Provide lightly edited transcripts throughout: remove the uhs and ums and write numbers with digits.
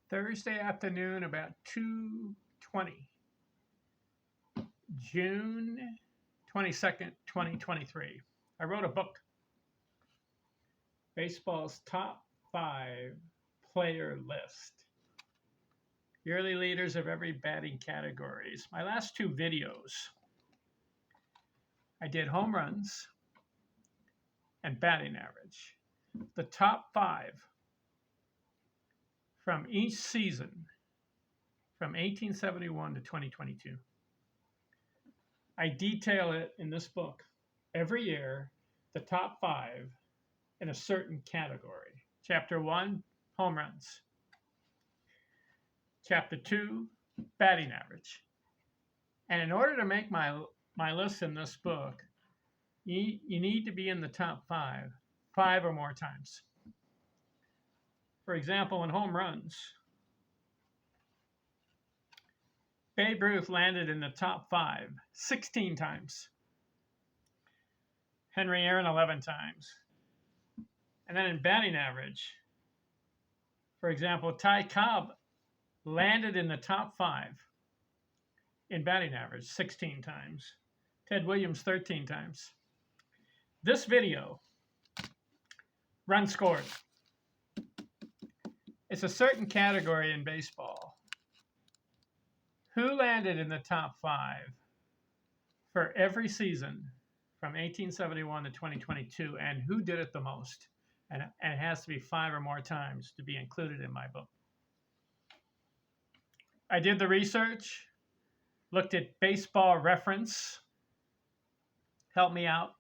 Thursday afternoon, about 2:20, June 22nd, 2023. I wrote a book, Baseball's Top 5 Player List. Yearly leaders of every batting categories. My last two videos, I did home runs and batting average. The top 5 from each season from 1871 to 2022. I detail it in this book every year, the top 5 in a certain category. Chapter 1, home runs. Chapter 2, batting average. And in order to make my list in this book, you need to be in the top 5 or more times. For example, in home runs, Babe Ruth landed in the top 5 16 times. Henry Aaron 11 times. And then in batting average, for example, Ty Cobb landed in the top 5 in batting average 16 times. Ted Williams 13 times. This video, run scored. It's a certain category in baseball. Who landed in the top 5 for every season from 1871 to 2022, and who did it the most? And it has to be 5 or more times to be included in my book. I did the research, looked at Baseball Reference, helped me out.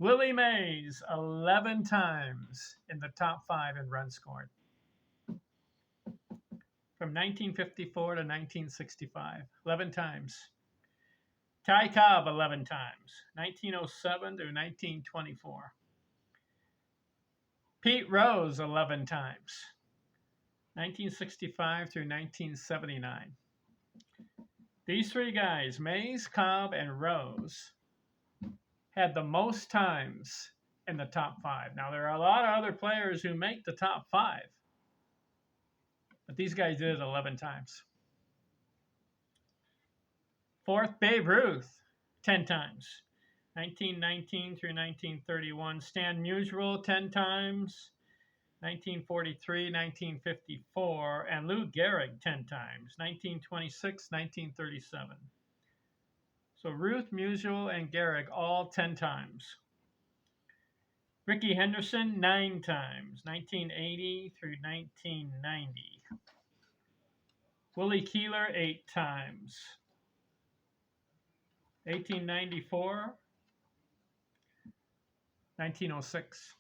Willie Mays, 11 times in the top 5 in runs scored. From 1954 to 1965, 11 times. Ty Cobb, 11 times, 1907 to 1924. Pete Rose, 11 times, 1965 through 1979. These three guys, Mays, Cobb, and Rose, had the most times in the top 5. Now, there are a lot of other players who make the top 5, but these guys did it 11 times. Fourth, Babe Ruth, 10 times, 1919 through 1931. Stan Musial, 10 times, 1943, 1954. And Lou Gehrig, 10 times, 1926, 1937. So Ruth, Musial, and Gehrig all 10 times. Rickey Henderson, 9 times, 1980 through 1990. Willie Keeler, 8 times, 1894, 1906.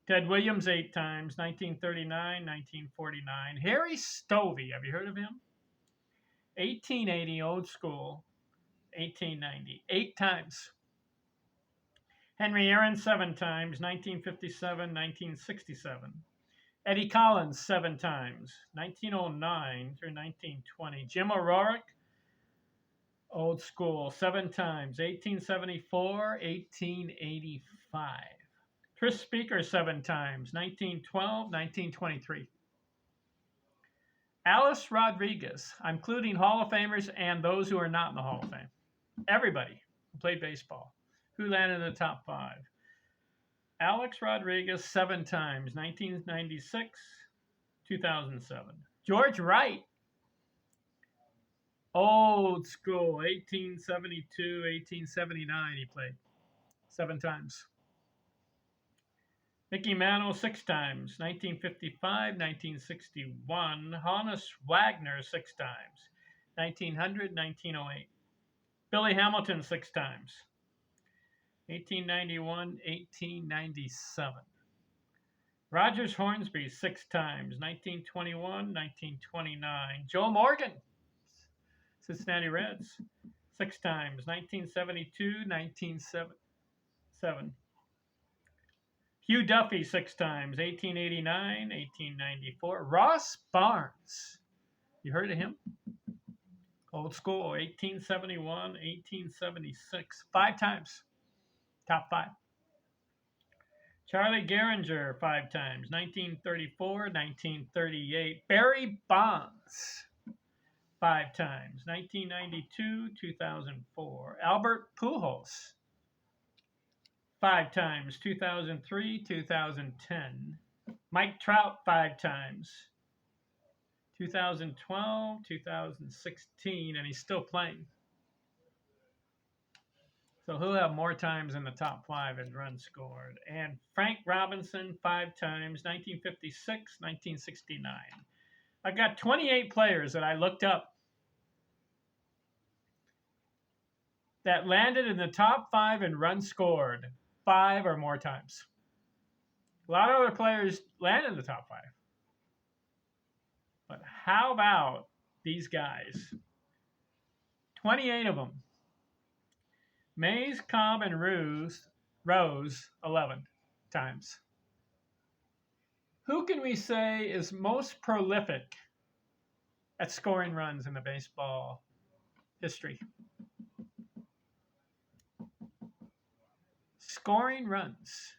Ted Williams, 8 times, 1939, 1949. Harry Stovey, have you heard of him? 1880, old school, 1890, 8 times. Henry Aaron, 7 times, 1957, 1967. Eddie Collins, 7 times, 1909 through 1920. Jim O'Rourke, old school, 7 times, 1874, 1885. Tris Speaker, 7 times, 1912, 1923. Alice Rodriguez, I'm including Hall of Famers and those who are not in the Hall of Fame. Everybody who played baseball. Who landed in the top 5? Alex Rodriguez, 7 times, 1996, 2007. George Wright, old school, 1872, 1879 he played, 7 times. Mickey Mantle, 6 times, 1955, 1961. Honus Wagner, 6 times, 1900, 1908. Billy Hamilton, 6 times, 1891, 1897. Rogers Hornsby, 6 times, 1921, 1929. Joe Morgan, Cincinnati Reds, 6 times, 1972, 1977. Hugh Duffy, 6 times, 1889, 1894. Ross Barnes, you heard of him? Old school, 1871, 1876. 5 times, top 5. Charlie Gehringer 5 times, 1934, 1938. Barry Bonds 5 times, 1992, 2004. Albert Pujols 5 times, 2003, 2010. Mike Trout 5 times, 2012, 2016, and he's still playing. So he'll have more times in the top 5 in runs scored. And Frank Robinson 5 times, 1956, 1969. I've got 28 players that I looked up that landed in the top 5 in runs scored 5 or more times. A lot of other players landed in the top 5. But how about these guys? 28 of them. Mays, Cobb, and Rose 11 times. Who can we say is most prolific at scoring runs in the baseball history? Scoring runs.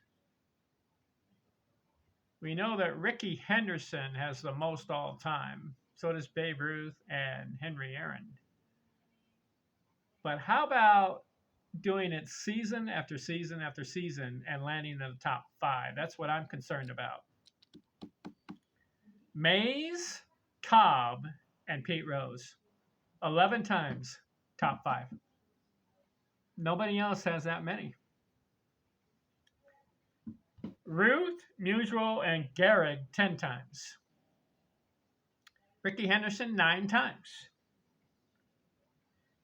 We know that Rickey Henderson has the most all time. So does Babe Ruth and Henry Aaron. But how about doing it season after season after season and landing in the top 5? That's what I'm concerned about. Mays, Cobb, and Pete Rose. 11 times top 5. Nobody else has that many. Ruth, Musial, and Gehrig 10 times. Rickey Henderson 9 times.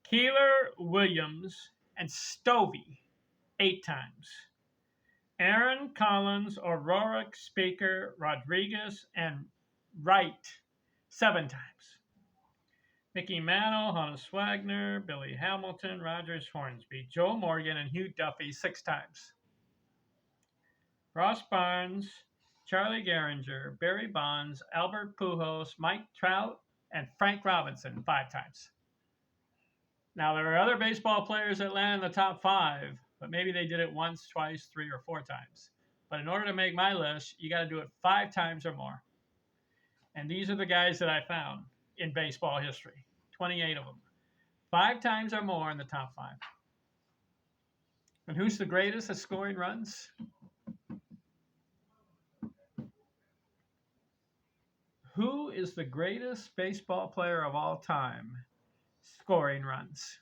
Keeler, Williams, and Stovey 8 times. Aaron, Collins, O'Rourke, Speaker, Rodriguez, and Wright 7 times. Mickey Mantle, Honus Wagner, Billy Hamilton, Rogers Hornsby, Joe Morgan, and Hugh Duffy 6 times. Ross Barnes, Charlie Gehringer, Barry Bonds, Albert Pujols, Mike Trout, and Frank Robinson 5 times. Now, there are other baseball players that land in the top 5, but maybe they did it once, twice, 3, or 4 times. But in order to make my list, you got to do it 5 times or more. And these are the guys that I found in baseball history, 28 of them. 5 times or more in the top 5. And who's the greatest at scoring runs? Who is the greatest baseball player of all time scoring runs?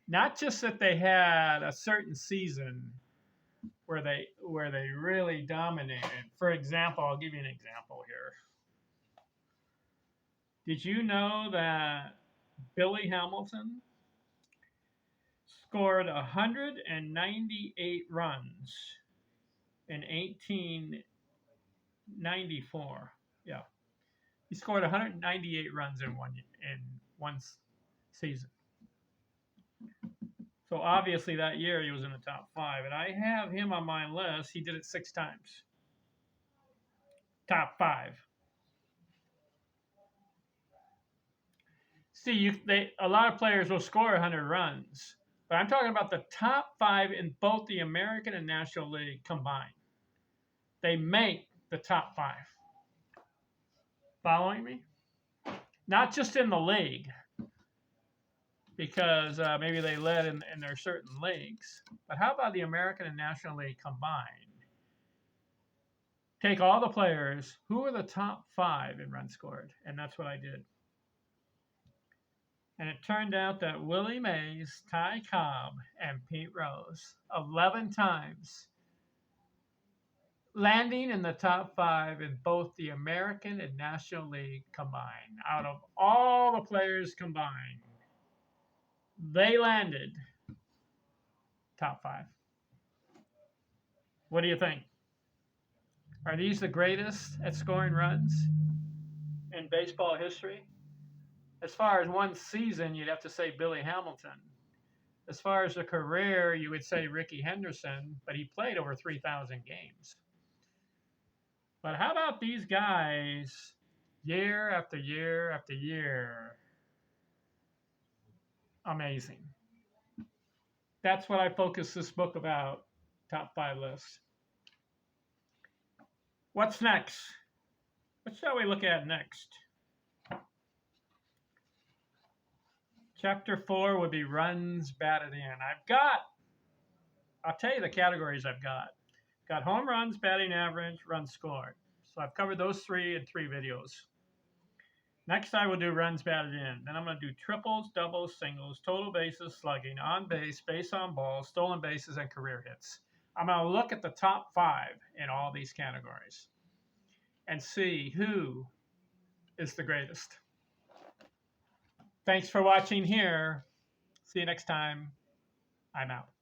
Not just that they had a certain season where they really dominated. For example, I'll give you an example here. Did you know that Billy Hamilton scored 198 runs in 1894? Yeah, he scored 198 runs in one season. So obviously that year he was in the top 5, and I have him on my list. He did it 6 times. Top 5. See, a lot of players will score 100 runs, but I'm talking about the top 5 in both the American and National League combined. They make the top 5. Following me? Not just in the league, because maybe they led in their certain leagues. But how about the American and National League combined? Take all the players, who are the top 5 in runs scored? And that's what I did. And it turned out that Willie Mays, Ty Cobb, and Pete Rose, 11 times, landing in the top 5 in both the American and National League combined. Out of all the players combined, they landed top 5. What do you think? Are these the greatest at scoring runs in baseball history? As far as one season, you'd have to say Billy Hamilton. As far as a career, you would say Rickey Henderson, but he played over 3,000 games. But how about these guys year after year after year? Amazing. That's what I focus this book about, top 5 list. What's next? What shall we look at next? Chapter 4 would be runs batted in. I'll tell you the categories I've got. Got home runs, batting average, runs scored. So I've covered those 3 in 3 videos. Next, I will do runs batted in. Then I'm going to do triples, doubles, singles, total bases, slugging, on base, base on balls, stolen bases, and career hits. I'm going to look at the top 5 in all these categories and see who is the greatest. Thanks for watching here. See you next time. I'm out.